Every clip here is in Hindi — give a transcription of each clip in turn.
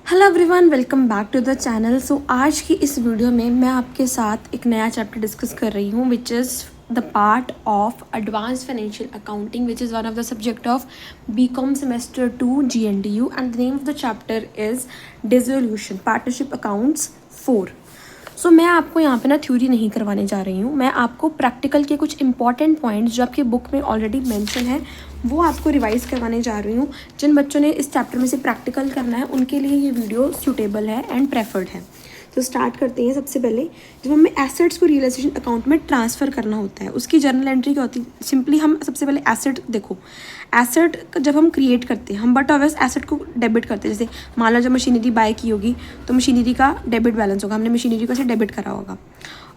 Hello everyone, welcome back to the channel. So आज की इस वीडियो में मैं आपके साथ एक नया चैप्टर डिस्कस कर रही हूँ which is the part of advance financial accounting which is one of the subject of BCom semester 2 GNDU and the name of the chapter is dissolution partnership accounts 4। So मैं आपको यहाँ पे ना थ्योरी नहीं करवाने जा रही हूँ, मैं आपको प्रैक्टिकल के कुछ इंपॉर्टेंट पॉइंट्स जो आपकी बुक में ऑलरेडी मेंशन है वो आपको रिवाइज करवाने जा रही हूँ। जिन बच्चों ने इस चैप्टर में से प्रैक्टिकल करना है उनके लिए ये वीडियो सूटेबल है एंड प्रेफर्ड है। तो स्टार्ट करते हैं। सबसे पहले जब हमें एसेट्स को रियलाइजेशन अकाउंट में ट्रांसफ़र करना होता है उसकी जर्नल एंट्री क्या होती है। सिंपली हम सबसे पहले एसेट देखो, एसेट जब हम क्रिएट करते हैं हम बट ऑब्वियस एसेट को डेबिट करते हैं। जैसे मान लो जब मशीनरी बाय की होगी तो मशीनरी का डेबिट बैलेंस होगा, हमने मशीनरी को से डेबिट करा होगा।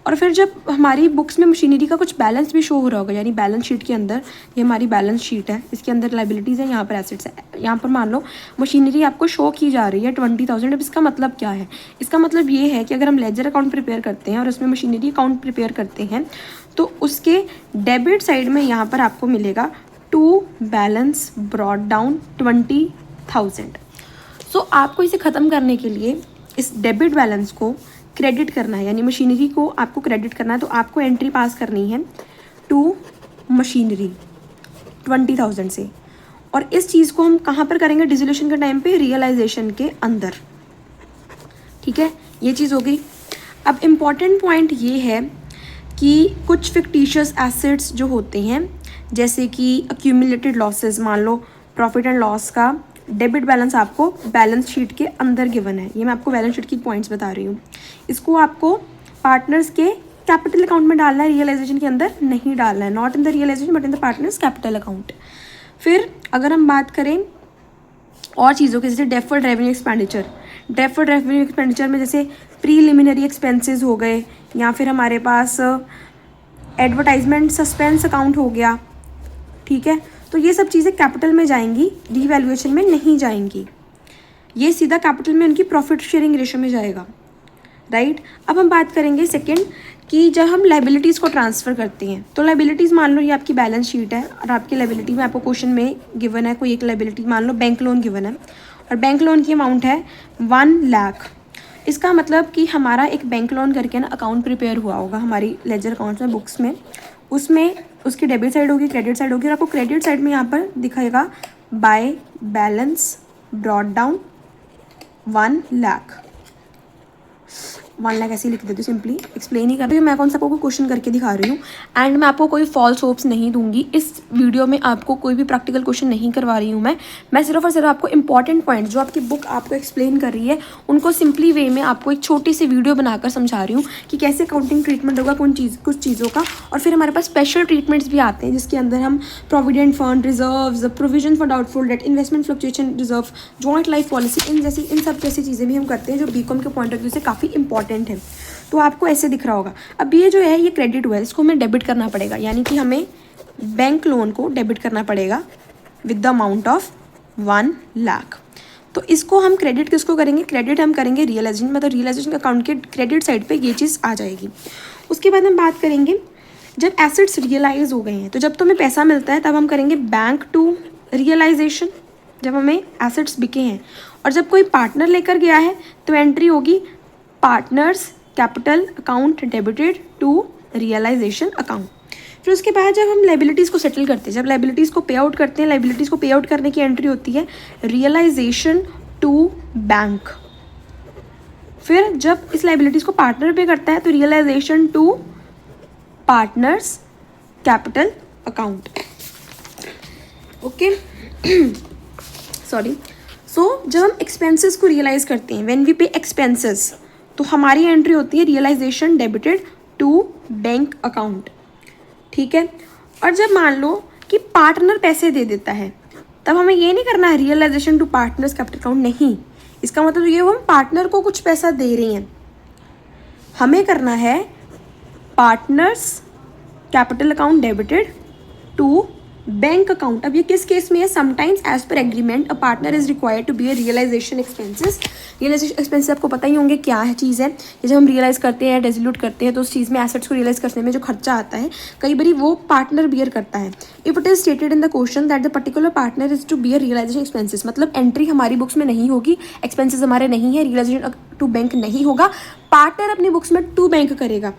और फिर जब हमारी बुक्स में मशीनरी का कुछ बैलेंस भी शो हो रहा होगा, यानी बैलेंस शीट के अंदर, ये हमारी बैलेंस शीट है, इसके अंदर लाइबिलिटीज़ है, यहाँ पर एसेट्स है। यहाँ पर मान लो मशीनरी आपको शो की जा रही है 20,000। अब इसका मतलब क्या है? इसका मतलब ये है कि अगर हम लेजर अकाउंट प्रिपेयर करते हैं और उसमें मशीनरी अकाउंट प्रिपेयर करते हैं तो उसके डेबिट साइड में यहाँ पर आपको मिलेगा टू बैलेंस ब्रॉट डाउन 20,000। सो आपको इसे ख़त्म करने के लिए इस डेबिट बैलेंस को क्रेडिट करना है, यानी मशीनरी को आपको क्रेडिट करना है। तो आपको एंट्री पास करनी है टू मशीनरी 20,000 से। और इस चीज़ को हम कहाँ पर करेंगे? डिसोल्यूशन के टाइम पे रियलाइजेशन के अंदर। ठीक है, ये चीज़ हो गई। अब इम्पॉर्टेंट पॉइंट ये है कि कुछ फिक्टिशियस एसेट्स जो होते हैं जैसे कि अक्यूमुलेटेड लॉसेस, मान लो प्रॉफिट एंड लॉस का डेबिट बैलेंस आपको बैलेंस शीट के अंदर गिवन है। ये मैं आपको बैलेंस शीट की पॉइंट्स बता रही हूँ। इसको आपको पार्टनर्स के कैपिटल अकाउंट में डालना है, रियलाइजेशन के अंदर नहीं डालना है। Not in the realisation but in the partners capital account. फिर अगर हम बात करें और चीज़ों की, जैसे deferred revenue expenditure, deferred revenue expenditure में जैसे प्रीलिमिनरी एक्सपेंसेस हो गए, या फिर हमारे पास एडवर्टाइजमेंट सस्पेंस अकाउंट हो गया। ठीक है, तो ये सब चीज़ें कैपिटल में जाएंगी, रीवैल्यूएशन में नहीं जाएंगी। ये सीधा कैपिटल में उनकी प्रॉफिट शेयरिंग रेशो में जाएगा। राइट। अब हम बात करेंगे सेकंड कि जब हम लाइबिलिटीज़ को ट्रांसफ़र करते हैं तो लाइबिलिटीज़, मान लो ये आपकी बैलेंस शीट है और आपकी लाइबिलिटी में आपको क्वेश्चन में गिवन है कोई एक लाइबिलिटी, मान लो बैंक लोन गिवन है और बैंक लोन की अमाउंट है 1 लाख। इसका मतलब कि हमारा एक बैंक लोन करके ना अकाउंट प्रिपेयर हुआ होगा हमारी लेजर अकाउंट में, बुक्स में, उसमें उसकी डेबिट साइड होगी, क्रेडिट साइड होगी, और आपको क्रेडिट साइड में यहाँ पर दिखाएगा by balance brought down 1 lakh. 1 lakh ऐसे ही लिख देती हूँ, सिंपली एक्सप्लेन ही कर रही हूँ। मैं कौन सा आपको क्वेश्चन करके दिखा रही हूँ एंड मैं आपको कोई फॉल्स होप्स नहीं दूंगी। इस वीडियो में आपको कोई भी प्रैक्टिकल क्वेश्चन नहीं करवा रही हूँ मैं सिर्फ और सिर्फ आपको इंपॉर्टेंट पॉइंट जो आपकी बुक आपको एक्सप्लेन कर रही है उनको सिंपली वे में आपको एक छोटी सी वीडियो बनाकर समझा रही हूँ कि कैसे अकाउंटिंग ट्रीटमेंट होगा कुछ चीज़ों का। और फिर हमारे पास स्पेशल ट्रीटमेंट्स भी आते हैं जिसके अंदर हम provident fund, reserve, provision for doubtful debt, investment fluctuation reserve, joint life policy, इन सब जैसी चीज़ें भी हम करते हैं जो बीकॉम के पॉइंट ऑफ व्यू से काफ़ी इंपॉर्टेंट है। तो आपको ऐसे दिख रहा होगा। अब ये जो है ये क्रेडिट हुआ है, इसको हमें डेबिट करना पड़ेगा, यानी कि हमें बैंक लोन को डेबिट करना पड़ेगा with the amount of 1 lakh. तो इसको हम क्रेडिट किसको करेंगे? क्रेडिट हम करेंगे रियलाइजेशन, मतलब रियलाइजेशन अकाउंट के क्रेडिट साइड पे ये चीज़ आ जाएगी। उसके बाद हम बात करेंगे जब एसेट्स रियलाइज हो गए हैं तो जब तो हमें पैसा मिलता है तब हम करेंगे बैंक टू रियलाइजेशन, जब हमें एसेट्स बिके हैं। और जब कोई पार्टनर लेकर गया है तो एंट्री होगी partners capital account debited to realisation account. फिर उसके बाद जब हम लाइबिलिटीज़ को सेटल करते हैं, जब लाइबिलिटीज़ को पे आउट करते हैं, लाइबिलिटीज़ को पे आउट करने की एंट्री होती है रियलाइजेशन टू बैंक। फिर जब इस लाइबिलिटीज़ को पार्टनर पे करता है तो realisation to partners capital account. Okay, sorry. So जब हम एक्सपेंसेस को रियलाइज करते हैं, व्हेन वी पे एक्सपेंसेस, तो हमारी एंट्री होती है realisation debited to bank account. ठीक है। और जब मान लो कि पार्टनर पैसे दे देता है तब हमें ये नहीं करना है realisation to partners capital account, नहीं। इसका मतलब ये हम पार्टनर को कुछ पैसा दे रहे हैं, हमें करना है partners capital account debited to bank account. अब ये किस केस में है? Sometimes as per agreement a partner is required to be a realisation expenses. Realisation expenses आपको पता ही होंगे क्या है चीज़ है। ये जब हम रियलाइज़ करते हैं, डिसोल्यूट करते हैं, तो उस चीज़ में एसेट्स को रियलाइज करने में जो खर्चा आता है कई बार वो पार्टनर बियर करता है। If it is stated in the question that the particular partner is to bear realisation expenses, मतलब एंट्री हमारी बुक्स में नहीं होगी, एक्सपेंसेस हमारे नहीं है, रियलाइजेशन टू बैंक नहीं होगा, पार्टनर अपनी बुक्स में टू बैंक करेगा।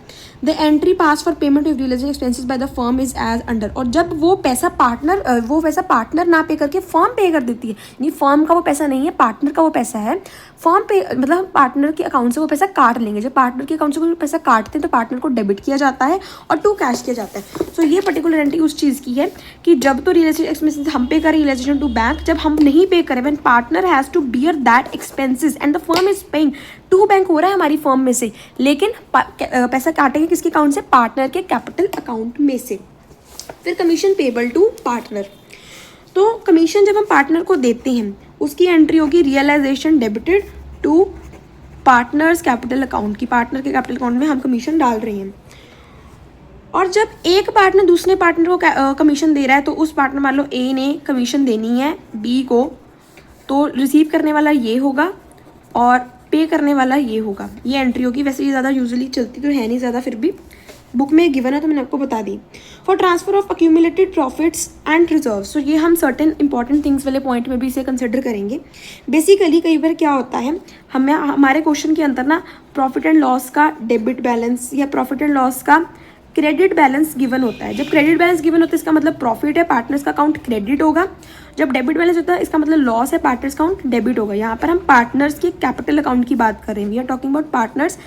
The entry pass for payment of realisation expenses by the firm is as under. और जब वो पैसा पार्टनर ना पे करके फर्म पे कर देती है, यानी फर्म का वो पैसा नहीं है, पार्टनर का वो पैसा है, फर्म पे मतलब पार्टनर के अकाउंट से वो पैसा काट लेंगे। जब पार्टनर के अकाउंट से वो पैसा काटते हैं तो पार्टनर को डेबिट किया जाता है और टू कैश किया जाता है। सो ये पर्टिकुलर एंट्री उस चीज़ की है कि जब तो रियलाइजेशन एक्सपेंसेस हम पे करें रियलाइजेशन टू बैंक, जब हम नहीं पे करें when partner has to bear that expenses and the firm is paying, to bank हो रहा है हमारी फर्म में से, लेकिन पैसा काटेंगे किसके अकाउंट से? पार्टनर के कैपिटल अकाउंट में से। फिर कमीशन पेबल टू पार्टनर। तो कमीशन जब हम पार्टनर को देते हैं उसकी एंट्री होगी realisation debited to partners capital account की। पार्टनर के कैपिटल अकाउंट में हम कमीशन डाल रहे हैं। और जब एक पार्टनर दूसरे पार्टनर को कमीशन दे रहा है तो उस पार्टनर मान लो ए ने कमीशन देनी है बी को, तो रिसीव करने वाला ये होगा और पे करने वाला ये होगा। ये एंट्री होगी। वैसे ये ज़्यादा यूजुअली चलती तो है नहीं ज़्यादा, फिर भी बुक में गिवन है तो मैंने आपको बता दी। For transfer of accumulated profits and reserves, तो ये हम सर्टेन इंपॉर्टेंट थिंग्स वाले पॉइंट में भी इसे कंसिडर करेंगे। बेसिकली कई बार क्या होता है, हमारे क्वेश्चन के अंदर ना प्रॉफिट एंड लॉस का डेबिट बैलेंस या प्रॉफिट एंड लॉस का क्रेडिट बैलेंस गिवन होता है। जब क्रेडिट बैलेंस गिवन होता है इसका मतलब प्रॉफिट है, पार्टनर्स का अकाउंट क्रेडिट होगा। जब डेबिट बैलेंस होता है इसका मतलब लॉस है, पार्टनर्स अकाउंट डेबिट होगा। यहाँ पर हम पार्टनर्स के कैपिटल अकाउंट की बात कर रहे हैं। We are talking about partners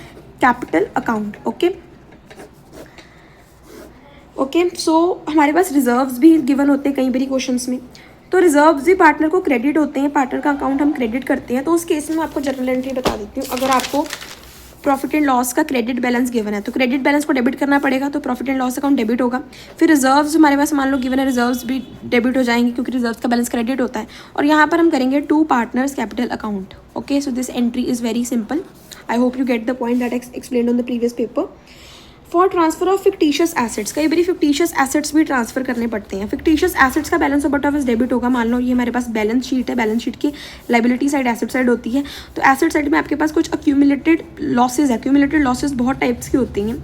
capital account. Okay so हमारे पास रिजर्व्स भी गिवन होते हैं कई बारी क्वेश्चंस में। तो रिजर्व्स भी पार्टनर को क्रेडिट होते हैं, पार्टनर का अकाउंट हम क्रेडिट करते हैं। तो उस केस में मैं आपको जनरल एंट्री बता देती हूँ। अगर आपको प्रॉफिट एंड लॉस का क्रेडिट बैलेंस गिवन है तो क्रेडिट बैलेंस को डेबिट करना पड़ेगा, तो profit and loss account debit होगा। फिर रिजर्व्स हमारे पास मान लो गिवन है, रिजर्व्स भी डेबिट हो जाएंगे क्योंकि रिजर्व्स का बैलेंस क्रेडिट होता है। और यहाँ पर हम करेंगे to partners capital account. Okay so this entry is very simple. I hope you get the point that explained on the previous paper. For transfer of fictitious assets, कई बार फिक्टिशियस एसेट्स भी ट्रांसफर करने पड़ते हैं। फिक्टिशियस एसेट्स का बैलेंस ऑफ ऑफिस डेबिट होगा। मान लो ये हमारे पास बैलेंस शीट है, बैलेंस शीट की लाइबिलिटी साइड एसेट साइड होती है। तो एसेट साइड में आपके पास कुछ अक्यूमुलेटेड लॉसेज है। अक्यूमुलेटेड लॉसेज बहुत टाइप्स की होती हैं।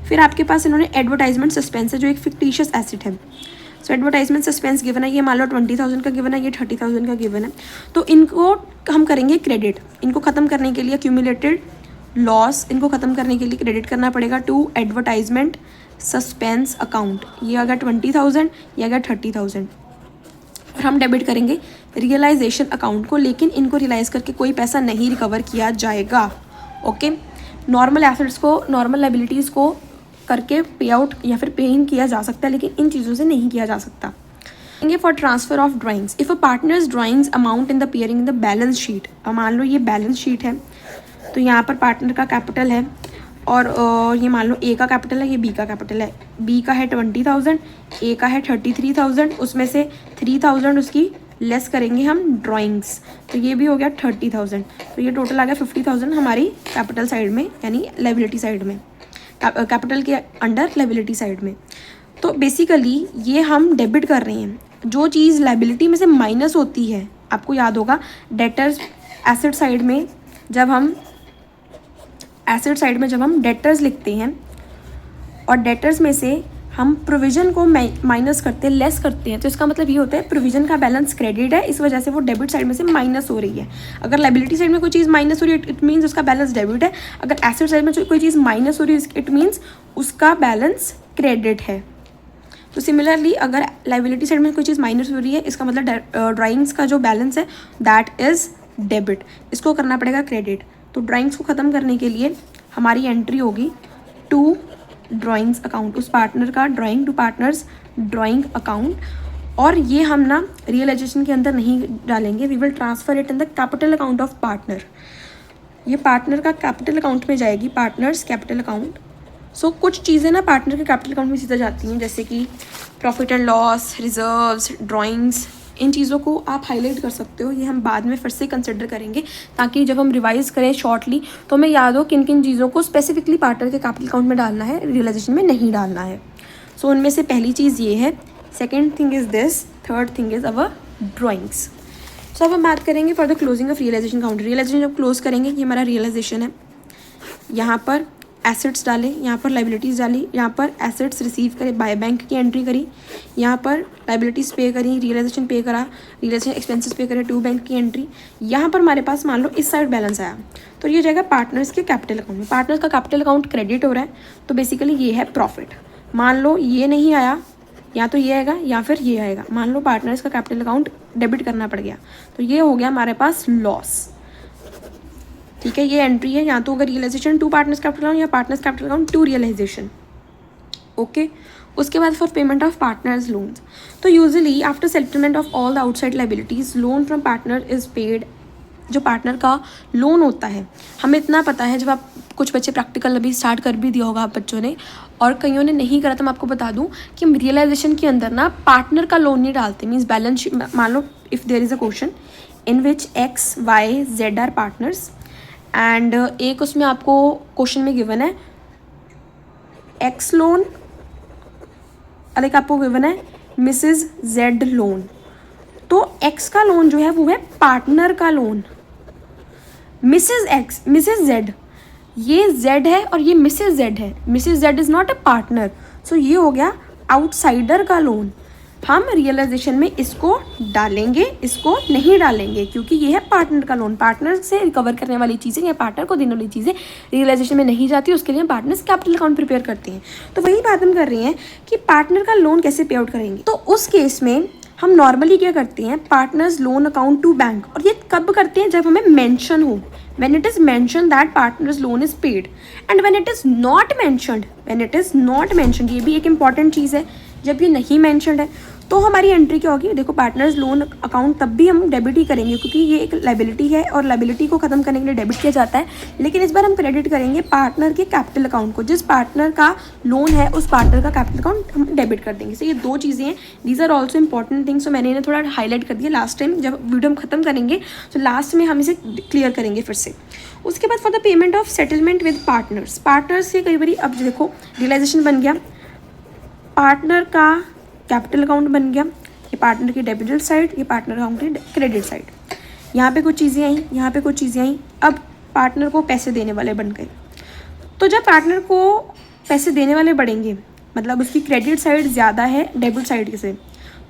फिर आपके पास इन्होंने एडवर्टाइजमेंट सस्पेंस है जो एक फिक्टिशियस एसेट है। सो एडवर्टाइजमेंट सस्पेंस गिवन है, ये मान लो 20,000 का गिवन है, ये 30,000 का गिवन है। तो इनको हम करेंगे क्रेडिट। इनको ख़त्म करने के लिए अक्यूमुलेटेड लॉस इनको ख़त्म करने के लिए क्रेडिट करना पड़ेगा टू एडवर्टाइजमेंट सस्पेंस अकाउंट। ये अगर 20,000 या अगर 30,000 और हम डेबिट करेंगे रियलाइजेशन अकाउंट को, लेकिन इनको रियलाइज़ करके कोई पैसा नहीं रिकवर किया जाएगा। ओके नॉर्मल एसेट्स को, नॉर्मल लायबिलिटीज़ को करके पे आउट या फिर पे इन किया जा सकता है, लेकिन इन चीज़ों से नहीं किया जा सकता। For transfer of drawings, if a partners drawings amount in the appearing in the balance sheet. अब मान लो ये बैलेंस शीट है तो यहाँ पर पार्टनर का कैपिटल है और ये मान लो ए का कैपिटल है, ये बी का कैपिटल है। बी का है 20,000, ए का है 33,000, उसमें से 3,000 उसकी लेस करेंगे हम ड्राइंग्स, तो ये भी हो गया 30,000। तो ये टोटल आ गया 50,000 हमारी कैपिटल साइड में, यानी लायबिलिटी साइड में, कैपिटल के अंडर लायबिलिटी साइड में। तो बेसिकली ये हम डेबिट कर रहे हैं। जो चीज़ लायबिलिटी में से माइनस होती है, आपको याद होगा डेटर्स एसेट साइड में जब हम डेटर्स लिखते हैं और डेटर्स में से हम प्रोविज़न को माइनस करते हैं, लेस करते हैं, तो इसका मतलब ये होता है प्रोविज़न का बैलेंस क्रेडिट है, इस वजह से वो डेबिट साइड में से माइनस हो रही है। अगर लायबिलिटी साइड में कोई चीज़ माइनस हो रही है इट मीन्स उसका बैलेंस डेबिट है। अगर एसेट साइड में कोई चीज़ माइनस हो रही है इट मीन्स उसका बैलेंस क्रेडिट है। तो सिमिलरली अगर लायबिलिटी साइड में कोई चीज़ माइनस हो रही है इसका मतलब ड्राइंग्स का जो बैलेंस है दैट इज़ डेबिट, इसको करना पड़ेगा क्रेडिट। तो ड्राइंग्स को ख़त्म करने के लिए हमारी एंट्री होगी टू ड्राइंग्स अकाउंट, उस पार्टनर का drawing to partners drawing account. और ये हम ना रियलाइजेशन के अंदर नहीं डालेंगे, we will transfer it in the capital account of partner. ये पार्टनर का कैपिटल अकाउंट में जाएगी, पार्टनर्स कैपिटल अकाउंट। सो कुछ चीज़ें ना पार्टनर के कैपिटल अकाउंट में सीधा जाती हैं, जैसे कि profit and loss, reserves, drawings, इन चीज़ों को आप हाईलाइट कर सकते हो। ये हम बाद में फिर से कंसिडर करेंगे ताकि जब हम रिवाइज करें शॉर्टली तो हमें याद हो किन किन चीज़ों को स्पेसिफिकली पार्टनर के कैपिटल अकाउंट में डालना है, रियलाइजेशन में नहीं डालना है। सो उनमें से पहली चीज़ ये है second thing is this, third thing is our drawings. So अब हम बात करेंगे for the closing of realisation account. Realisation जब क्लोज करेंगे, ये हमारा रियलाइजेशन है, यहाँ पर एसेट्स डाले, यहाँ पर लाइबिलिटीज़ डाली, यहाँ पर एसेट्स रिसीव करे, बाय बैंक की एंट्री करी, यहाँ पर लाइबिलिटीज़ पे करी, रियलाइजेशन पे करा, रियलाइजेशन एक्सपेंसेस पे करे, टू बैंक की एंट्री। यहाँ पर हमारे पास मान लो इस साइड बैलेंस आया, तो ये जाएगा पार्टनर्स के कैपिटल अकाउंट में। पार्टनर्स का कैपिटल अकाउंट क्रेडिट हो रहा है, तो बेसिकली ये है प्रॉफिट। मान लो ये नहीं आया, या तो ये आएगा या फिर ये आएगा। मान लो पार्टनर्स का कैपिटल अकाउंट डेबिट करना पड़ गया, तो ये हो गया हमारे पास लॉस। ठीक है, ये एंट्री है, या तो अगर realisation to partners capital account या partners capital account to realisation. Okay, उसके बाद for payment of partners loans, तो usually after settlement of all the outside liabilities loan from partner is paid. जो पार्टनर का लोन होता है, हमें इतना पता है, जब आप कुछ बच्चे प्रैक्टिकल अभी स्टार्ट कर भी दिया होगा आप बच्चों ने, और कईयों ने नहीं करा, तो मैं आपको बता दूं कि रियलाइजेशन के अंदर ना पार्टनर का लोन नहीं डालते। मीन्स बैलेंस शीट, मान लो if there is a question in which X Y Z are partners, and एक उसमें आपको क्वेश्चन में गिवन है एक्स लोन, और एक आपको गिवन है मिसेज जेड लोन। तो एक्स का लोन जो है वो है पार्टनर का loan, Mrs X Mrs Z, ये जेड है और ये मिसेज जेड है। Mrs Z is not a partner, so ये हो गया आउटसाइडर का लोन। हम रियलाइजेशन में इसको डालेंगे, इसको नहीं डालेंगे, क्योंकि ये है पार्टनर का लोन। पार्टनर से रिकवर करने वाली चीज़ें या पार्टनर को देने वाली चीज़ें रियलाइजेशन में नहीं जाती, उसके लिए हम पार्टनर्स कैपिटल अकाउंट प्रिपेयर करते हैं। तो वही बात हम कर रहे हैं कि पार्टनर का लोन कैसे पे आउट करेंगे। तो उस केस में हम नॉर्मली क्या करते हैं, partners loan account to bank, और ये कब करते हैं, जब हमें मेंशन हो, when it is mentioned that partner's loan is paid, and when it is not mentioned, ये भी एक important चीज़ है, जब ये नहीं mentioned है तो हमारी एंट्री क्या होगी। देखो, पार्टनर्स लोन अकाउंट तब भी हम डेबिट ही करेंगे, क्योंकि ये एक लाइबिलिटी है और लाइबिलिटी को ख़त्म करने के लिए डेबिट किया जाता है, लेकिन इस बार हम क्रेडिट करेंगे पार्टनर के कैपिटल अकाउंट को। जिस पार्टनर का लोन है उस पार्टनर का कैपिटल अकाउंट हम डेबिट कर देंगे। सो ये दो चीज़ें हैं, these are also important things. तो मैंने इन्हें थोड़ा हाईलाइट कर दिया लास्ट टाइम, जब वीडियो हम खत्म करेंगे तो लास्ट में हम इसे क्लियर करेंगे फिर से। उसके बाद for the payment of settlement with partners से कई बार, अब देखो रियलाइजेशन बन गया, पार्टनर का कैपिटल अकाउंट बन गया, ये पार्टनर की डेबिट साइड, ये पार्टनर अकाउंट की क्रेडिट साइड। यहाँ पे कुछ चीज़ें आई, यहाँ पे कुछ चीज़ें आई, अब पार्टनर को पैसे देने वाले बन गए। तो जब पार्टनर को पैसे देने वाले बढ़ेंगे, मतलब उसकी क्रेडिट साइड ज़्यादा है डेबिट साइड से,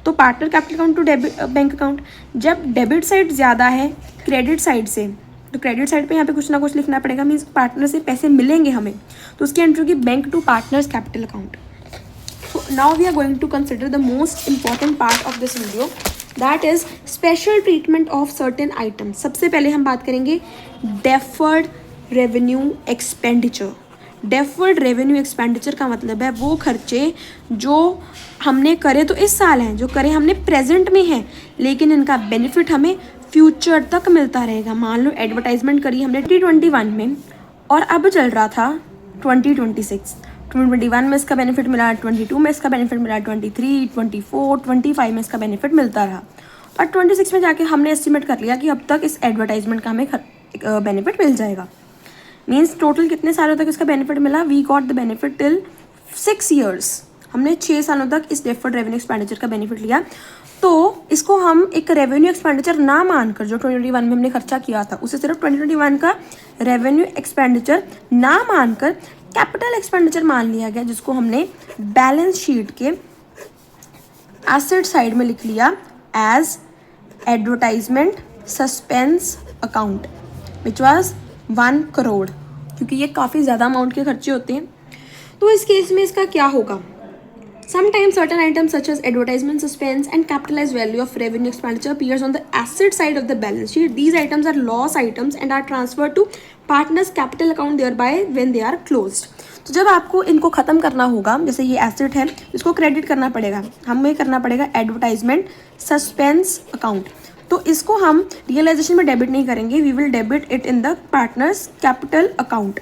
तो partner capital account to debit bank account. जब डेबिट साइड ज़्यादा है क्रेडिट साइड से, तो क्रेडिट साइड पे यहाँ पे कुछ ना कुछ लिखना पड़ेगा, मीन्स पार्टनर से पैसे मिलेंगे हमें, तो उसकी एंट्री होगी bank to partners capital account. So now we are going to consider the most important part of this video, that is special treatment of certain items. सबसे पहले हम बात करेंगे deferred revenue expenditure. Deferred revenue expenditure का मतलब है वो खर्चे जो हमने करे तो इस साल हैं, जो करे हमने प्रेजेंट में हैं, लेकिन इनका बेनिफिट हमें फ्यूचर तक मिलता रहेगा। मान लो एडवर्टाइजमेंट करी हमने 2021 में और अब चल रहा था 2026, 2021 में इसका बेनिफिट मिला, 22 में इसका बेनिफिट मिला, 23, 24, 25 में इसका बेनिफिट मिलता रहा, और 26 में जाके हमने एस्टिमेट कर लिया कि अब तक इस एडवर्टाइजमेंट का हमें बेनिफिट मिल जाएगा। मीन्स टोटल कितने सालों तक इसका बेनिफिट मिला, we got the benefit till 6 years। हमने 6 सालों तक इस डेफर्ड रेवेन्यू एक्सपेंडिचर का बेनिफिट लिया। तो इसको हम एक रेवेन्यू एक्सपेंडिचर ना मानकर, जो 2021 में हमने खर्चा किया था उसे सिर्फ 2021 का रेवेन्यू एक्सपेंडिचर ना मानकर कैपिटल एक्सपेंडिचर मान लिया गया, जिसको हमने बैलेंस शीट के एसेट साइड में लिख लिया as advertisement suspense account, which was 1 crore, क्योंकि ये काफ़ी ज़्यादा अमाउंट के खर्चे होते हैं। तो इस केस में इसका क्या होगा, sometimes certain items such as advertisement suspense and capitalized value of revenue expenditure appears on the asset side of the balance sheet. These items are loss items and are transferred to partners capital account thereby when they are closed. तो जब आपको इनको ख़त्म करना होगा, जैसे ये एसेट है, इसको क्रेडिट करना पड़ेगा, हमें करना पड़ेगा एडवर्टाइजमेंट सस्पेंस अकाउंट। तो इसको हम रियलाइजेशन में डेबिट नहीं करेंगे, we will debit it in the partners capital account.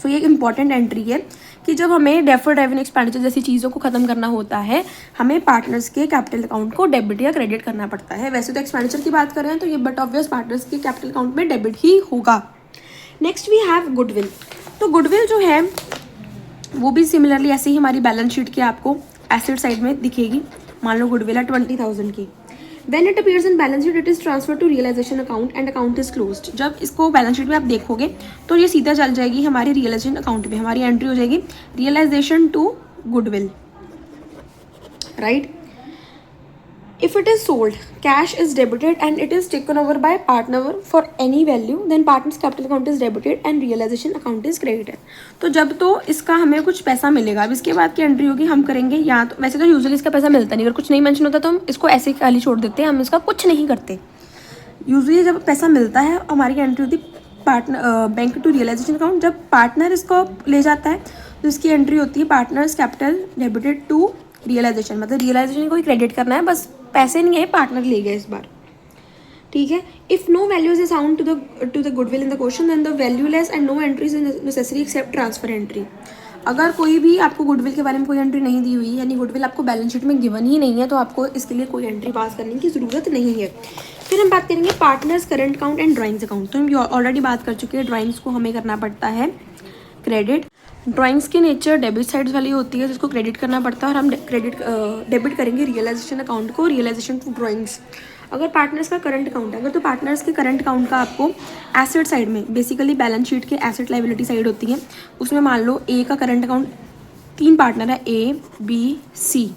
So ये एक इंपॉर्टेंट एंट्री है कि जब हमें डेफर्ड रेवेन्यू एक्सपेंडिचर जैसी चीज़ों को ख़त्म करना होता है, हमें पार्टनर्स के कैपिटल अकाउंट को डेबिट या क्रेडिट करना पड़ता है। वैसे तो एक्सपेंडिचर की बात कर रहे हैं तो ये बट ऑब्वियस पार्टनर्स के कैपिटल अकाउंट में डेबिट ही होगा। Next we have goodwill. तो गुडविल जो है वो भी सिमिलरली ऐसे ही हमारी बैलेंस शीट की आपको एसेट साइड में दिखेगी। मान लो गुडविल है 20,000 की। When it appears in balance sheet, it is transferred to realization account and account is closed. जब इसको बैलेंस शीट में आप देखोगे तो ये सीधा चल जाएगी हमारी रियलाइजेशन अकाउंट में, हमारी एंट्री हो जाएगी realisation to goodwill, right. If it is sold, cash is debited and it is taken over by partner for any value, then partner's capital account is debited and realization account is credited. तो जब तो इसका हमें कुछ पैसा मिलेगा, अब इसके बाद की एंट्री होगी हम करेंगे या तो, वैसे तो यूजुअली इसका पैसा मिलता नहीं, अगर कुछ नहीं मेंशन होता तो हम इसको ऐसे ही खाली छोड़ देते हैं, हम इसका कुछ नहीं करते। यूजुअली जब पैसा मिलता है हमारी एंट्री होती partner bank to realisation account. जब पार्टनर इसको ले जाता है तो इसकी एंट्री होती है partners capital debited to realisation, मतलब रियलाइजेशन को ही क्रेडिट करना है, बस पैसे नहीं है, पार्टनर ले गए इस बार, ठीक है। If no value is assigned to the goodwill in the question then the valueless and no entries is necessary except transfer entry. अगर कोई भी आपको गुडविल के बारे में कोई एंट्री नहीं दी हुई, यानी गुडविल आपको बैलेंस शीट में गिवन ही नहीं है, तो आपको इसके लिए कोई एंट्री पास करने की ज़रूरत नहीं है। फिर हम बात करेंगे partners current account and drawings account. तो हम ऑलरेडी बात कर चुके हैं, ड्राइंग्स को हमें करना पड़ता है क्रेडिट। ड्राइंग्स की नेचर डेबिट साइड वाली होती है, जिसको क्रेडिट करना पड़ता है, और हम डेबिट करेंगे रियलाइजेशन अकाउंट को, रियलाइजेशन टू ड्राइंग्स। अगर पार्टनर्स का करंट अकाउंट है, अगर तो पार्टनर्स के करंट अकाउंट का आपको एसेट साइड में, बेसिकली बैलेंस शीट के एसेट लाइबिलिटी साइड होती है, उसमें मान लो ए का करंट अकाउंट, 3 पार्टनर है ए बी सी।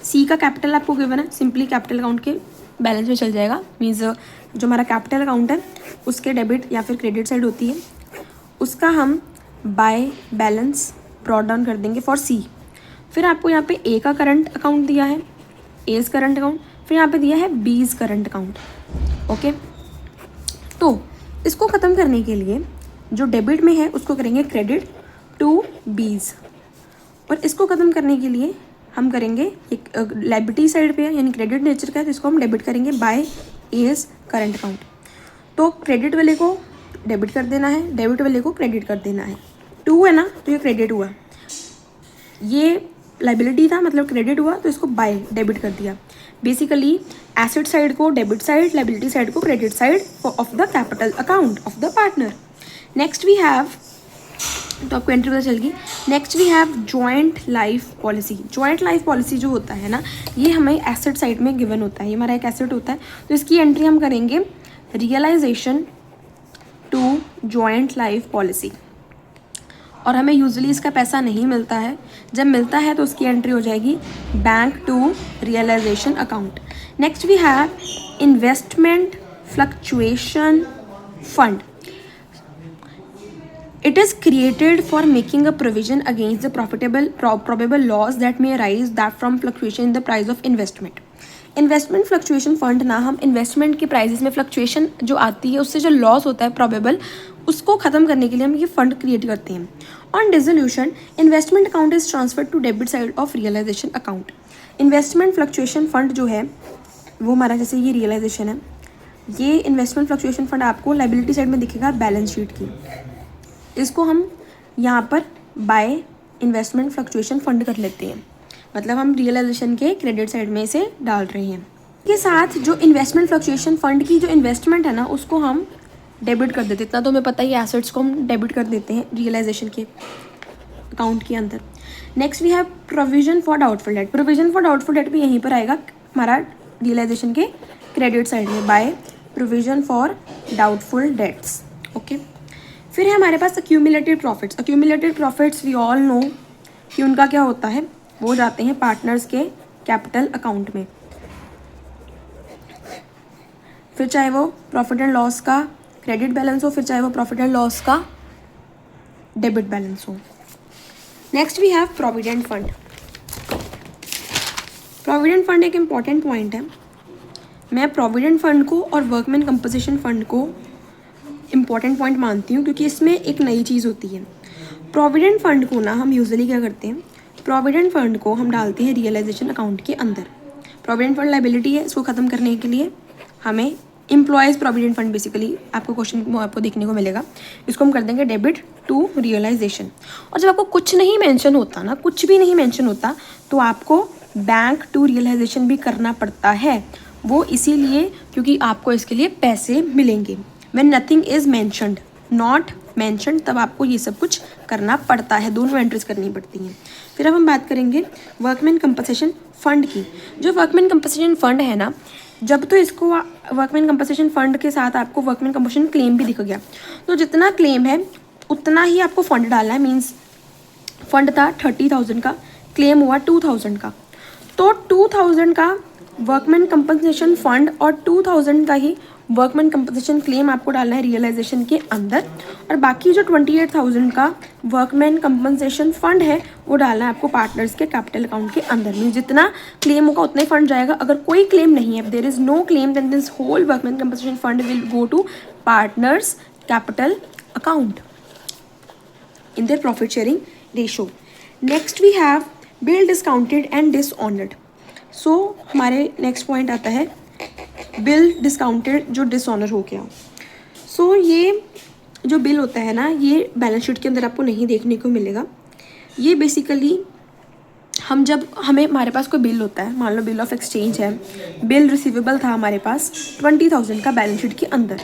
सी का कैपिटल आपको गिवन है, सिंपली कैपिटल अकाउंट के बैलेंस में चल जाएगा, मीन्स जो हमारा कैपिटल अकाउंट है उसके डेबिट या फिर क्रेडिट साइड होती है, उसका हम बाय बैलेंस ब्रॉट डाउन कर देंगे फॉर सी। फिर आपको यहाँ पे ए का करंट अकाउंट दिया है, एज करंट अकाउंट, फिर यहाँ पे दिया है बीज करंट अकाउंट, ओके। तो इसको ख़त्म करने के लिए जो डेबिट में है उसको करेंगे क्रेडिट टू बीज, और इसको ख़त्म करने के लिए हम करेंगे एक लायबिलिटी साइड पे है, यानी क्रेडिट नेचर का है, तो इसको हम डेबिट करेंगे बाय एज करंट अकाउंट। तो क्रेडिट वाले को डेबिट कर देना है, डेबिट वाले को क्रेडिट कर देना है। 2 है ना, तो ये क्रेडिट हुआ, ये लाइबिलिटी था मतलब क्रेडिट हुआ, तो इसको बाय डेबिट कर दिया। बेसिकली एसेट साइड को डेबिट साइड, लाइबिलिटी साइड को credit side of the capital account of the partner. Next we have, तो आपको एंट्री पता चल गई। Next we have joint life policy. Joint life policy जो होता है ना, ये हमें एसेट साइड में गिवन होता है, ये हमारा एक एसेट होता है, तो इसकी एंट्री हम करेंगे realisation to joint life policy. और हमें यूजुअली इसका पैसा नहीं मिलता है, जब मिलता है तो उसकी एंट्री हो जाएगी bank to realisation account. Next we have investment fluctuation fund. It is created for making a provision against the probable loss that may arise that from fluctuation in the price of investment. Investment fluctuation fund ना, हम इन्वेस्टमेंट के प्राइसेस में फ्लक्चुएशन जो आती है उससे जो लॉस होता है प्रोबेबल, उसको ख़त्म करने के लिए हम ये फंड क्रिएट करते हैं। On dissolution investment account is transferred to debit side of realisation account. Investment fluctuation fund जो है वो हमारा, जैसे ये रियलाइजेशन है, ये इन्वेस्टमेंट फ्लक्चुएशन फंड आपको लाइबिलिटी साइड में दिखेगा बैलेंस शीट की, इसको हम यहाँ पर बाय इन्वेस्टमेंट फ्लक्चुएशन फंड कर लेते हैं, मतलब हम रियलाइजेशन के क्रेडिट साइड में इसे डाल रहे हैं। के साथ जो इन्वेस्टमेंट फ्लक्चुएशन फंड की जो इन्वेस्टमेंट है ना, उसको हम डेबिट कर देते हैं। इतना तो हमें पता ही, एसेट्स को हम डेबिट कर देते हैं रियलाइजेशन के अकाउंट के अंदर। Next we have provision for doubtful debt. Provision for doubtful debt भी यहीं पर आएगा हमारा रियलाइजेशन के क्रेडिट साइड में, by provision for doubtful debts, okay. फिर है हमारे पास accumulated profits. Accumulated profits we all know कि उनका क्या होता है, वो जाते हैं पार्टनर्स के कैपिटल अकाउंट में। फिर चाहे वो प्रॉफिट एंड लॉस का क्रेडिट बैलेंस हो, फिर चाहे वो प्रॉफिट एंड लॉस का डेबिट बैलेंस हो। Next we have provident fund. Provident fund एक इम्पॉर्टेंट पॉइंट है। मैं प्रोविडेंट फंड को और वर्कमैन कंपनसेशन फंड को इम्पॉर्टेंट पॉइंट मानती हूँ, क्योंकि इसमें एक नई चीज़ होती है। प्रोविडेंट फंड को ना हम यूजुअली क्या करते हैं, प्रोविडेंट फंड को हम डालते हैं रियलाइजेशन अकाउंट के अंदर। प्रोविडेंट फंड लाइबिलिटी है, इसको ख़त्म करने के लिए हमें एम्प्लॉयज़ प्रोविडेंट फंड, बेसिकली आपको क्वेश्चन आपको देखने को मिलेगा, इसको हम कर देंगे डेबिट टू रियलाइजेशन। और जब आपको कुछ नहीं मेंशन होता ना, कुछ भी नहीं मेंशन होता, तो आपको बैंक टू रियलाइजेशन भी करना पड़ता है। वो इसीलिए क्योंकि आपको इसके लिए पैसे मिलेंगे। When nothing is mentioned, not mention, तब आपको ये सब कुछ करना पड़ता है, दोनों एंट्रीज करनी पड़ती हैं। फिर अब हम बात करेंगे वर्कमैन कंपनसेशन फंड की। जो वर्कमैन कंपनसेशन फंड है ना, जब तो इसको वर्कमैन कंपनसेशन फंड के साथ आपको वर्कमैन कंपनसेशन क्लेम भी दिख गया, तो जितना क्लेम है उतना ही आपको फंड डालना है। मीन्स फंड था 30,000 का, क्लेम हुआ 2,000 का, तो 2,000 का वर्कमैन कंपनसेशन फंड और 2,000 का ही वर्कमैन कंपनसेशन क्लेम आपको डालना है रियलाइजेशन के अंदर, और बाकी जो 28,000 का वर्कमैन कंपनसेशन फंड है वो डालना है आपको पार्टनर्स के कैपिटल अकाउंट के अंदर। मीन जितना क्लेम होगा उतना ही फंड जाएगा। अगर कोई क्लेम नहीं है, there is no claim, then this whole workman compensation fund will go to partners capital account in their profit sharing ratio. Next we have bill discounted and dishonored. So हमारे next point आता है bill discounted जो dishonor हो गया। So ये जो बिल होता है ना, ये बैलेंस शीट के अंदर आपको नहीं देखने को मिलेगा। ये बेसिकली हम जब हमारे पास कोई बिल होता है, मान लो बिल ऑफ एक्सचेंज है, बिल रिसीवेबल था हमारे पास 20,000 का बैलेंस शीट के अंदर,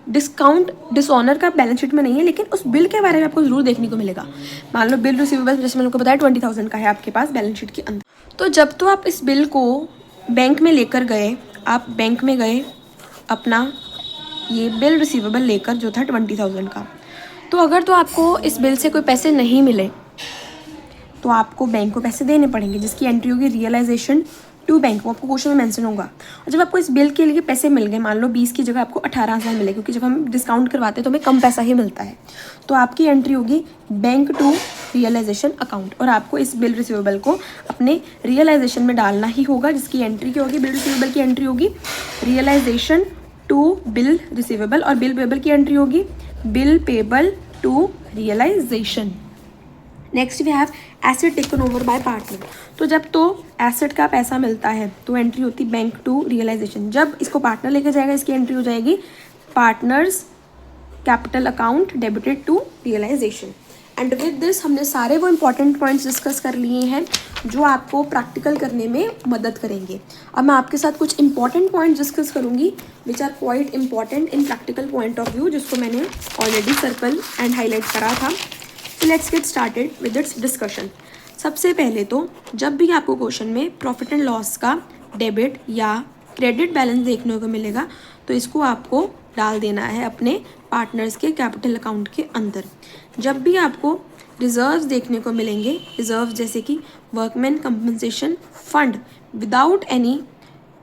डिस्काउंट डिसऑनर का बैलेंस शीट में नहीं है, लेकिन उस बिल के बारे में आपको जरूर देखने को मिलेगा। मान लो बिल रिसीवेबल जैसे मैंने आपको बताया 20,000 का है आपके पास बैलेंस शीट के अंदर, तो जब तो आप इस बिल को बैंक में लेकर गए, आप बैंक में गए अपना ये बिल रिसीवेबल लेकर जो था 20,000 का, तो अगर तो आपको इस बिल से कोई पैसे नहीं मिले तो आपको बैंक को पैसे देने पड़ेंगे, जिसकी एंट्री होगी रियलाइजेशन टू बैंक, वो आपको क्वेश्चन में मेंशन होगा। और जब आपको इस बिल के लिए पैसे मिल गए, मान लो 20 की जगह आपको 18,000 मिले, क्योंकि जब हम डिस्काउंट करवाते हैं तो हमें कम पैसा ही मिलता है, तो आपकी एंट्री होगी बैंक टू रियलाइजेशन अकाउंट, और आपको इस बिल रिसीवेबल को अपने रियलाइजेशन में डालना ही होगा, जिसकी एंट्री क्या होगी, बिल रिसीवेबल की एंट्री होगी रियलाइजेशन टू बिल रिसीवेबल, और बिल पेबल की एंट्री होगी bill payable to realisation. Next we have asset taken over by partner. तो जब तो एसेट का पैसा मिलता है तो एंट्री होती बैंक टू रियलाइजेशन। जब इसको पार्टनर लेके जाएगा, इसकी एंट्री हो जाएगी partners capital account debited to realisation. And with this हमने सारे वो इंपॉर्टेंट पॉइंट्स डिस्कस कर लिए हैं जो आपको प्रैक्टिकल करने में मदद करेंगे। अब मैं आपके साथ कुछ इंपॉर्टेंट पॉइंट्स डिस्कस करूंगी which are quite important in practical point of view, जिसको मैंने ऑलरेडी सर्कल एंड हाईलाइट करा था। Let's get started with its discussion. सबसे पहले तो जब भी आपको क्वेश्चन में प्रॉफिट एंड लॉस का डेबिट या क्रेडिट बैलेंस देखने को मिलेगा, तो इसको आपको डाल देना है अपने पार्टनर्स के कैपिटल अकाउंट के अंदर। जब भी आपको रिजर्व्स देखने को मिलेंगे, रिजर्व्स जैसे कि workman compensation fund without any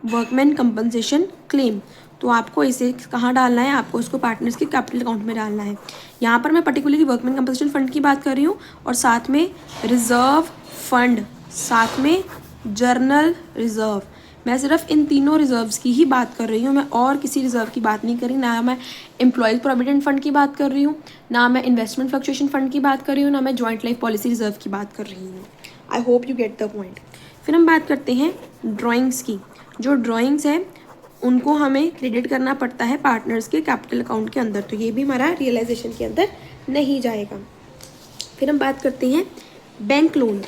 workman compensation claim, तो आपको इसे कहाँ डालना है, आपको इसको पार्टनर्स के कैपिटल अकाउंट में डालना है। यहाँ पर मैं पर्टिकुलरली वर्कमैन कंपनसेशन फंड की बात कर रही हूँ, और साथ में रिजर्व फंड, साथ में जर्नल रिजर्व, मैं सिर्फ इन तीनों रिजर्व्स की ही बात कर रही हूँ, मैं और किसी रिजर्व की बात नहीं कर रही। ना मैं एम्प्लॉयज़ प्रोविडेंट फंड की बात कर रही हूँ, ना मैं इन्वेस्टमेंट फ्लक्चुएशन फंड की बात कर रही हूँ, ना मैं जॉइंट लाइफ पॉलिसी रिजर्व की बात कर रही हूँ। आई hope you get the point. फिर हम बात करते हैं ड्राइंग्स की। जो ड्राइंग्स हैं उनको हमें क्रेडिट करना पड़ता है पार्टनर्स के कैपिटल अकाउंट के अंदर, तो ये भी हमारा रियलाइजेशन के अंदर नहीं जाएगा। फिर हम बात करते हैं बैंक लोन।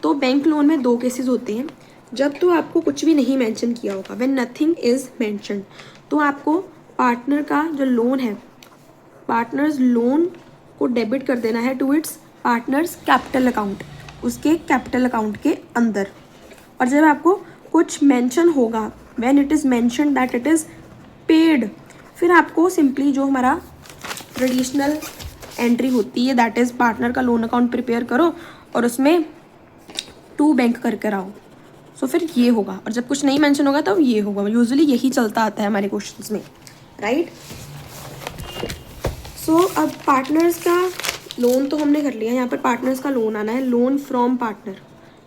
तो बैंक लोन में दो केसेस होते हैं। जब तो आपको कुछ भी नहीं मेंशन किया होगा, व्हेन नथिंग इज मेंशन, तो आपको पार्टनर का जो लोन है, पार्टनर्स लोन को डेबिट कर देना है to its partners capital account, उसके कैपिटल अकाउंट के अंदर। और जब आपको कुछ मेंशन होगा, when it is mention that it is paid, फिर आपको सिंपली जो हमारा ट्रेडिशनल एंट्री होती है दैट इज़ पार्टनर का लोन अकाउंट प्रिपेयर करो और उसमें टू बैंक करके आओ, सो फिर ये होगा। और जब कुछ नहीं मेंशन होगा तब ये होगा। यूजुअली यही चलता आता है हमारे क्वेश्चंस में, राइट। सो अब पार्टनर्स का लोन तो हमने कर लिया, यहाँ पर पार्टनर्स का लोन आना है, लोन फ्रॉम पार्टनर,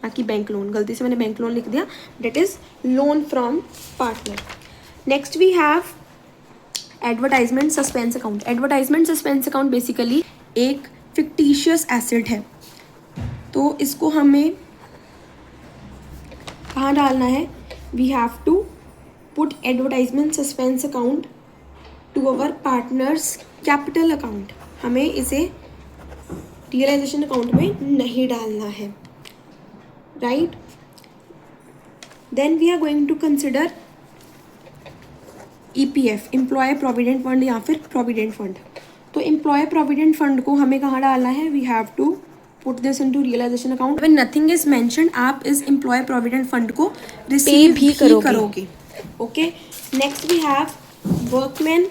ना कि बैंक लोन। गलती से मैंने बैंक लोन लिख दिया, that is loan from partner. Next we have advertisement suspense account. Advertisement suspense account basically एक फिक्टिशियस एसेट है, तो इसको हमें कहाँ डालना है, we have to put advertisement suspense account to our partners capital account. हमें इसे रियलाइजेशन अकाउंट में नहीं डालना है, right. Then we are going to consider EPF, employ provident fund या फिर प्रोविडेंट फंड। तो एम्प्लॉय प्रोविडेंट फंड को हमें कहाँ डालना है, we have to put this into realisation account. When nothing is mentioned, आप इस एम्प्लॉय प्रोविडेंट फंड को रिसीव भी करोगे। Okay, next we have workman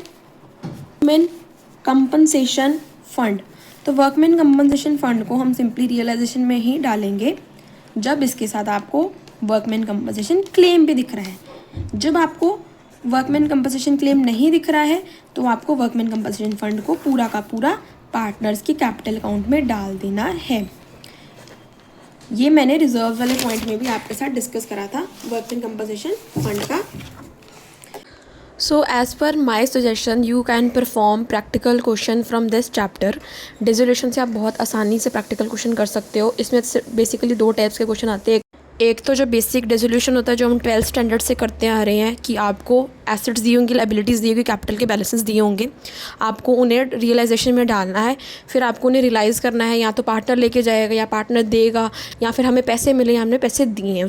compensation fund. तो वर्कमैन कंपनसेशन फंड को हम सिंपली रियलाइजेशन में ही डालेंगे जब इसके साथ आपको वर्कमैन कंपनसेशन क्लेम भी दिख रहा है। जब आपको वर्कमैन कंपनसेशन क्लेम नहीं दिख रहा है तो आपको वर्कमैन कंपनसेशन फंड को पूरा का पूरा पार्टनर्स के कैपिटल अकाउंट में डाल देना है। ये मैंने रिजर्व वाले पॉइंट में भी आपके साथ डिस्कस करा था वर्कमैन कंपनसेशन फंड का। So as per my suggestion you can perform practical question from this chapter। Dissolution से आप बहुत आसानी से प्रैक्टिकल क्वेश्चन कर सकते हो। इसमें बेसिकली दो टाइप्स के क्वेश्चन आते हैं। एक तो जो बेसिक डिसोल्यूशन होता है जो हम 12th स्टैंडर्ड से करते आ रहे हैं कि आपको एसेट्स दी होंगी, लाइबिलिटीज़ दी होंगी, कैपिटल के बैलेंसेस दिए होंगे, आपको उन्हें रियलाइजेशन में डालना है। फिर आपको उन्हें रियलाइज़ करना है, या तो पार्टनर लेके जाएगा या पार्टनर देगा, या फिर हमें पैसे मिले या हमने पैसे दिए हैं।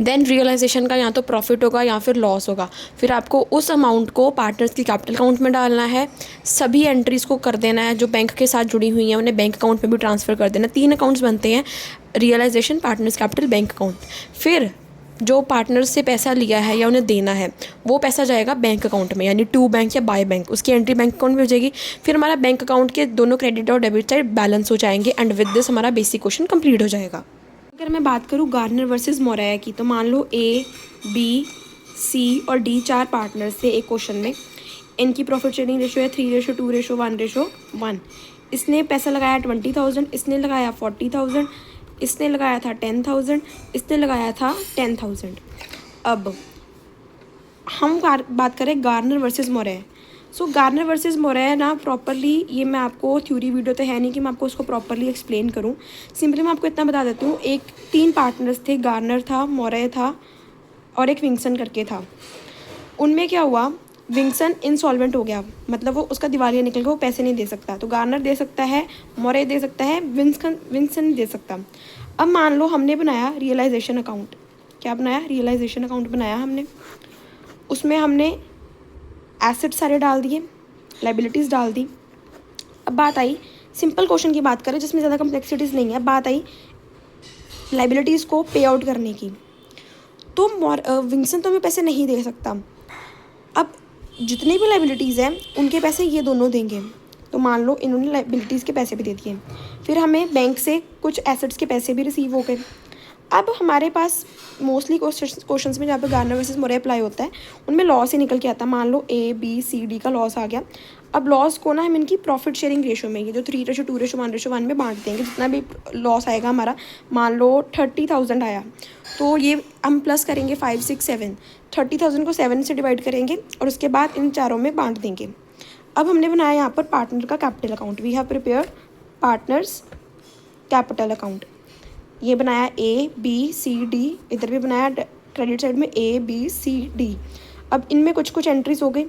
देन रियलाइजेशन का या तो प्रॉफिट होगा या फिर लॉस होगा। फिर आपको उस अमाउंट को पार्टनर्स की कैपिटल अकाउंट में डालना है। सभी एंट्रीज़ को कर देना है जो बैंक के साथ जुड़ी हुई हैं, उन्हें बैंक अकाउंट में भी ट्रांसफ़र कर देना। 3 अकाउंट्स बनते हैं, realisation, partners capital, bank account. फिर जो पार्टनर्स से पैसा लिया है या उन्हें देना है वो पैसा जाएगा बैंक अकाउंट में, यानी टू बैंक या बाय बैंक, उसकी एंट्री बैंक अकाउंट में हो जाएगी। फिर हमारा बैंक अकाउंट के दोनों क्रेडिट और डेबिट साइड बैलेंस हो जाएंगे एंड विद दिस हमारा बेसिक क्वेश्चन कंप्लीट हो जाएगा। अगर मैं बात करूँ गार्नर वर्सेस मोराया की, तो मान लो ए, बी, सी और डी 4 पार्टनर्स थे एक क्वेश्चन में। इनकी प्रॉफिट शेयरिंग रेशो है 3:2:1:1। इसने पैसा लगाया 20,000, इसने लगाया 40,000, इसने लगाया था 10,000, इसने लगाया था 10,000। अब हम बात करें गार्नर वर्सेस मोराया। सो गार्नर वर्सेस मोराया ना प्रॉपरली, ये मैं आपको थ्योरी वीडियो तो है नहीं कि मैं आपको उसको प्रॉपरली एक्सप्लेन करूँ। सिंपली मैं आपको इतना बता देती हूँ। 3 पार्टनर्स थे, गार्नर था, मोराया था और एक विंगसन करके था। उनमें क्या हुआ, विंगसन इंसॉल्वेंट हो गया, मतलब वो उसका दिवालिया निकल गया, वो पैसे नहीं दे सकता। तो गार्नर दे सकता है, मोराया दे सकता है, विंगसन नहीं दे सकता। अब मान लो हमने बनाया रियलाइजेशन अकाउंट। क्या बनाया, रियलाइजेशन अकाउंट बनाया हमने। उसमें हमने एसेट सारे डाल दिए, लाइबिलिटीज़ डाल दी। अब बात आई सिंपल क्वेश्चन की बात करें जिसमें ज़्यादा कम्प्लेक्सिटीज़ नहीं है। बात आई लाइबिलिटीज़ को पे आउट करने की। तो विंगसन तो हमें पैसे नहीं दे सकता। अब जितनी भी लाइबिलिटीज़ हैं उनके पैसे ये दोनों देंगे। तो मान लो इन्होंने लाइबिलिटीज़ के पैसे भी दे दिए। फिर हमें बैंक से कुछ एसेट्स के पैसे भी रिसीव हो गए। अब हमारे पास मोस्टली क्वेश्चंस में जहाँ पे गार्नर वर्सेस मोराया अप्लाई होता है उनमें लॉस ही निकल के आता है। मान लो ए, बी, सी, डी का लॉस आ गया। अब लॉस को ना हम इनकी प्रॉफिट शेयरिंग रेशो में, ये जो 3:2:1:1 में बांट देंगे। जितना भी लॉस आएगा हमारा, मान लो 30,000 आया तो ये हम प्लस करेंगे 5, 6, 7। 30,000 को 7 से डिवाइड करेंगे और उसके बाद इन चारों में बांट देंगे। अब हमने बनाया यहाँ पर पार्टनर का capital account. We have prepare partners capital account. ये बनाया ए, बी, सी, डी। इधर भी बनाया क्रेडिट साइड में ए, बी, सी, डी। अब इनमें कुछ एंट्रीज हो गई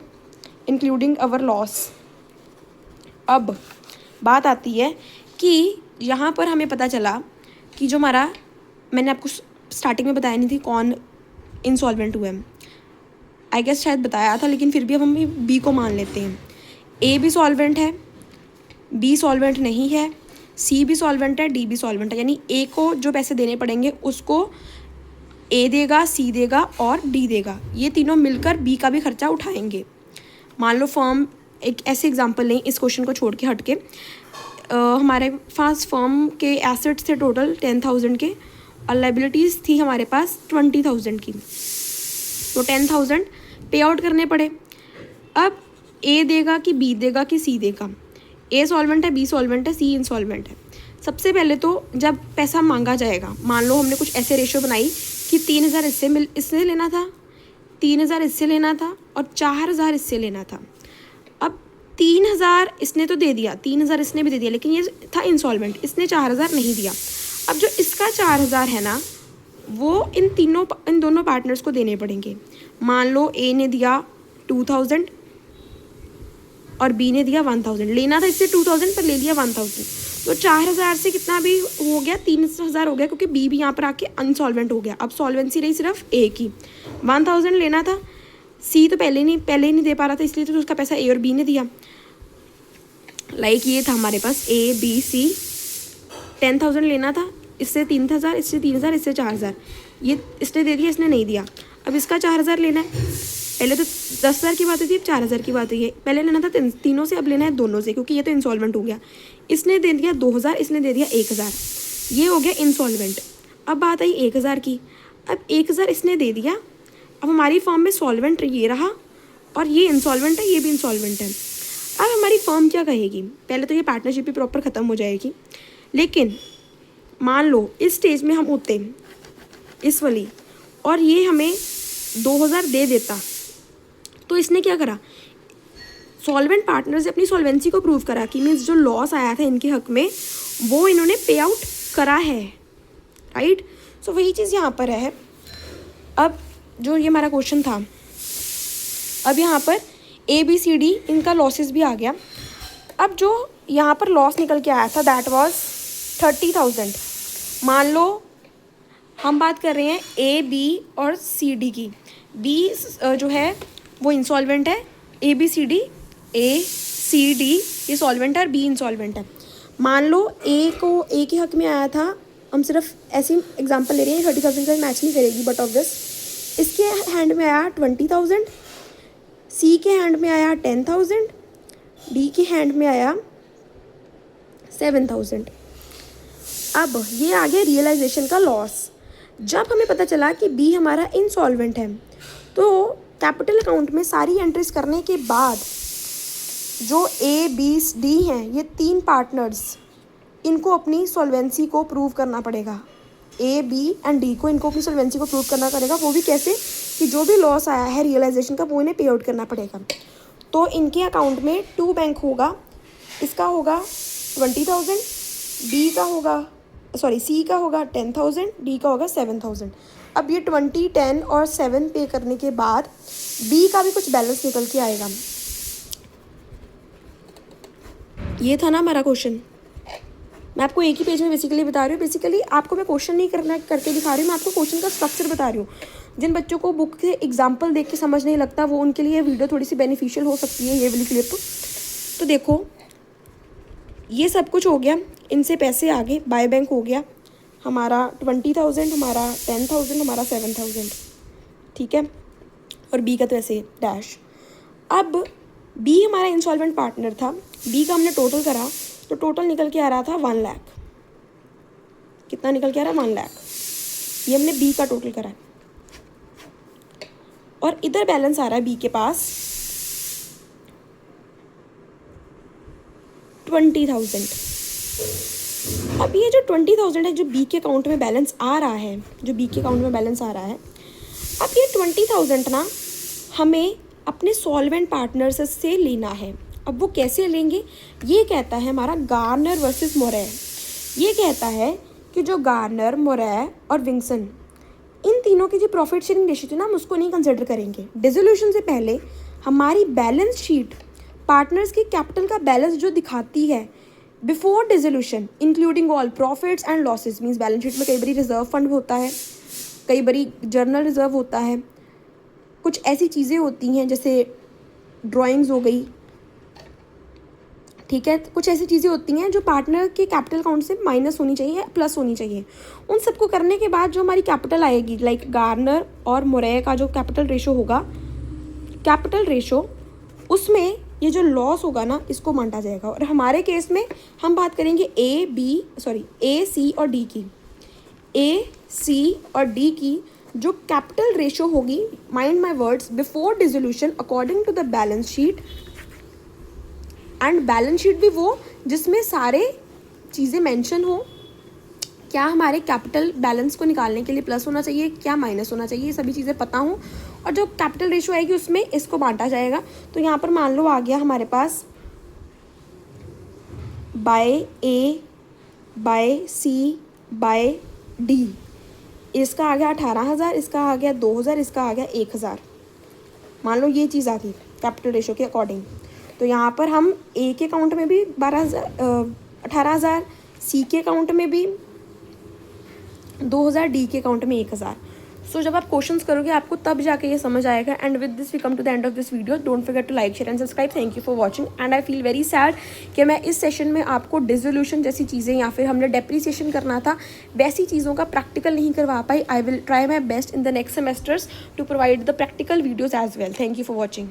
इंक्लूडिंग अवर लॉस। अब बात आती है कि यहाँ पर हमें पता चला कि जो हमारा, मैंने आपको स्टार्टिंग में बताया नहीं थी कौन इंसॉल्वेंट हुआ है, आई गेस शायद बताया था, लेकिन फिर भी अब हम बी को मान लेते हैं। ए भी सॉल्वेंट है, बी सॉल्वेंट नहीं है, सी भी सॉल्वेंट है, डी भी सॉल्वेंट है। यानी ए को जो पैसे देने पड़ेंगे उसको ए देगा, सी देगा और डी देगा। ये तीनों मिलकर बी का भी खर्चा उठाएंगे। मान लो फर्म, एक ऐसे एग्जांपल लें इस क्वेश्चन को छोड़ के हट के, हमारे पास फर्म के एसेट्स थे टोटल 10,000 के और लाइबिलिटीज़ थी हमारे पास 20,000 की। तो 10,000 पे आउट करने पड़े। अब ए देगा कि बी देगा कि सी देगा। ए सॉल्वेंट है, बी सॉल्वेंट है, सी इंसॉल्वेंट है। सबसे पहले तो जब पैसा मांगा जाएगा, मान लो हमने कुछ ऐसे रेशो बनाई कि 3,000 इससे लेना था, 3,000 इससे लेना था और 4,000 इससे लेना था। अब 3,000 इसने तो दे दिया, 3,000 इसने भी दे दिया, लेकिन ये था इंसॉल्वेंट, इसने 4,000 नहीं दिया। अब जो इसका 4,000 है ना, वो इन दोनों पार्टनर्स को देने पड़ेंगे। मान लो ए ने दिया 2,000 और बी ने दिया 1,000। लेना था इससे 2,000 पर ले लिया 1,000। तो 4,000 से कितना भी हो गया, 3,000 हो गया, क्योंकि बी भी यहाँ पर आके अनसॉल्वेंट हो गया। अब सॉल्वेंसी रही सिर्फ ए की। 1,000 लेना था, सी तो पहले ही नहीं दे पा रहा था, इसलिए तो उसका पैसा ए और बी ने दिया। लाइक ये था हमारे पास A B C, 10,000 लेना था, इससे 3,000, इससे 3,000, इससे 4,000, ये इसने दे दिया, इसने नहीं दिया। अब इसका 4,000 लेना है, पहले तो 10,000 की बात हुई थी, अब 4,000 की बात हुई है। पहले लेना था तीनों से, अब लेना है दोनों से, क्योंकि ये तो इंसॉल्वेंट हो गया। इसने दे दिया 2,000, इसने दे दिया 1,000, ये हो गया इंसॉल्वेंट। अब बात आई 1,000 की, अब 1,000 इसने दे दिया। अब हमारी फर्म में सॉल्वेंट ये रहा और ये इंसॉल्वेंट है, ये भी इंसॉल्वेंट है। अब हमारी फर्म क्या कहेगी, पहले तो ये पार्टनरशिप भी प्रॉपर ख़त्म हो जाएगी, लेकिन मान लो इस स्टेज में हम होते इस वाली, और ये हमें 2,000 दे देता, तो इसने क्या करा, सॉल्वेंट पार्टनर से अपनी सॉल्वेंसी को प्रूव करा कि मीन्स जो लॉस आया था इनके हक में वो इन्होंने पे आउट करा है, राइट। सो वही चीज़ यहाँ पर है। अब जो ये हमारा क्वेश्चन था, अब यहाँ पर ABCD इनका लॉसेस भी आ गया। अब जो यहाँ पर लॉस निकल के आया था दैट वाज 30,000। मान लो हम बात कर रहे हैं AB और CD की। B जो है वो इंसॉल्वेंट है, ABCD ACD ये सॉल्वेंट है और B इंसॉल्वेंट है। मान लो A के हक में आया था, हम सिर्फ ऐसी एग्जांपल ले रहे हैं, 30,000 का मैच नहीं करेगी बट ऑफ दिस, इसके हैंड में आया 20,000, C के हैंड में आया 10,000, D के हैंड में आया 7,000। अब ये आ गया रियलाइजेशन का लॉस। जब हमें पता चला कि B हमारा इंसॉल्वेंट है, तो कैपिटल अकाउंट में सारी एंट्रीज करने के बाद जो A B D हैं, ये 3 पार्टनर्स, इनको अपनी सॉल्वेंसी को प्रूव करना पड़ेगा। A B एंड D को इनको अपनी सॉल्वेंसी को प्रूव करना पड़ेगा। वो भी कैसे, कि जो भी लॉस आया है रियलाइजेशन का वो इन्हें पे आउट करना पड़ेगा। तो इनके अकाउंट में 2 बैंक होगा, इसका होगा 20,000, D का होगा C का होगा 10,000, D का होगा 7,000। अब ये 20, 10 और 7 पे करने के बाद B का भी कुछ बैलेंस निकल के आएगा। ये था ना हमारा क्वेश्चन। मैं आपको एक ही पेज में बेसिकली बता रही हूँ। बेसिकली आपको मैं क्वेश्चन नहीं करके दिखा रही हूँ, मैं आपको क्वेश्चन का स्ट्रक्चर बता रही हूँ। जिन बच्चों को बुक के एग्जाम्पल देख के समझ नहीं लगता, वो उनके लिए वीडियो थोड़ी सी बेनिफिशियल हो सकती है, ये वाली क्लिप। तो देखो ये सब कुछ हो गया, इनसे पैसे आ गए, बाय बैंक हो गया हमारा 20,000, हमारा 10,000, हमारा 7,000, ठीक है। और B का तो ऐसे डैश। अब B हमारा इंसॉल्वेंट पार्टनर था, B का हमने टोटल करा तो टोटल निकल के आ रहा था 1 लाख। कितना निकल के आ रहा है, 1 लाख। ये हमने B का टोटल करा। और इधर बैलेंस आ रहा है B के पास 20,000। अब ये जो 20,000 है जो B के अकाउंट में बैलेंस आ रहा है, अब ये 20,000 ना हमें अपने सॉल्वेंट पार्टनर्स से लेना है। अब वो कैसे लेंगे, ये कहता है हमारा गार्नर वर्सेस मोरे। ये कहता है कि जो गार्नर, मोरे और विंगसन, इन तीनों की जो प्रॉफिट शेयरिंग रेशियो थी ना, हम उसको नहीं कंसिडर करेंगे। डिसोल्यूशन से पहले हमारी बैलेंस शीट पार्टनर्स की कैपिटल का बैलेंस जो दिखाती है before dissolution, including all profits and losses, means balance sheet में कई बारी रिजर्व फंड होता है, कई बारी जर्नल रिजर्व होता है, कुछ ऐसी चीज़ें होती हैं जैसे ड्राइंग्स हो गई, ठीक है। कुछ ऐसी चीज़ें होती हैं जो पार्टनर के कैपिटल अकाउंट से माइनस होनी चाहिए, प्लस होनी चाहिए। उन सबको करने के बाद जो हमारी कैपिटल आएगी, लाइक गार्नर और मोरे का जो कैपिटल रेशो होगा, कैपिटल रेशो, उसमें ये जो लॉस होगा ना, इसको बांटा जाएगा। और हमारे केस में हम बात करेंगे A, C और D की। A, C और D की जो कैपिटल रेशो होगी, mind my words, before dissolution according to the balance sheet, and balance sheet भी वो जिसमें सारे चीज़ें मेंशन हो, क्या हमारे कैपिटल बैलेंस को निकालने के लिए प्लस होना चाहिए, क्या माइनस होना चाहिए, ये सभी चीज़ें पता हो, और जो कैपिटल रेशो आएगी उसमें इसको बांटा जाएगा। तो यहाँ पर मान लो आ गया हमारे पास by A, by C, by D, इसका आ गया 18,000, इसका आ गया 2,000, इसका आ गया 1,000। मान लो ये चीज़ आ गई कैपिटल रेशो के अकॉर्डिंग। तो यहाँ पर हम A के अकाउंट में भी 18,000, C के अकाउंट में भी 2,000, D के अकाउंट में 1,000। सो जब आप क्वेश्चंस करोगे आपको तब जाके ये समझ आएगा. And with this we come to the end of this video. Don't forget to like share and subscribe. Thank you for watching. And I feel very sad कि मैं इस सेशन में आपको डिसोल्यूशन जैसी चीज़ें या फिर हमने डेप्रीसिएशन करना था वैसी चीज़ों का प्रैक्टिकल नहीं करवा पाई. I will try my best in the next semesters to provide the practical videos as well. Thank you for watching.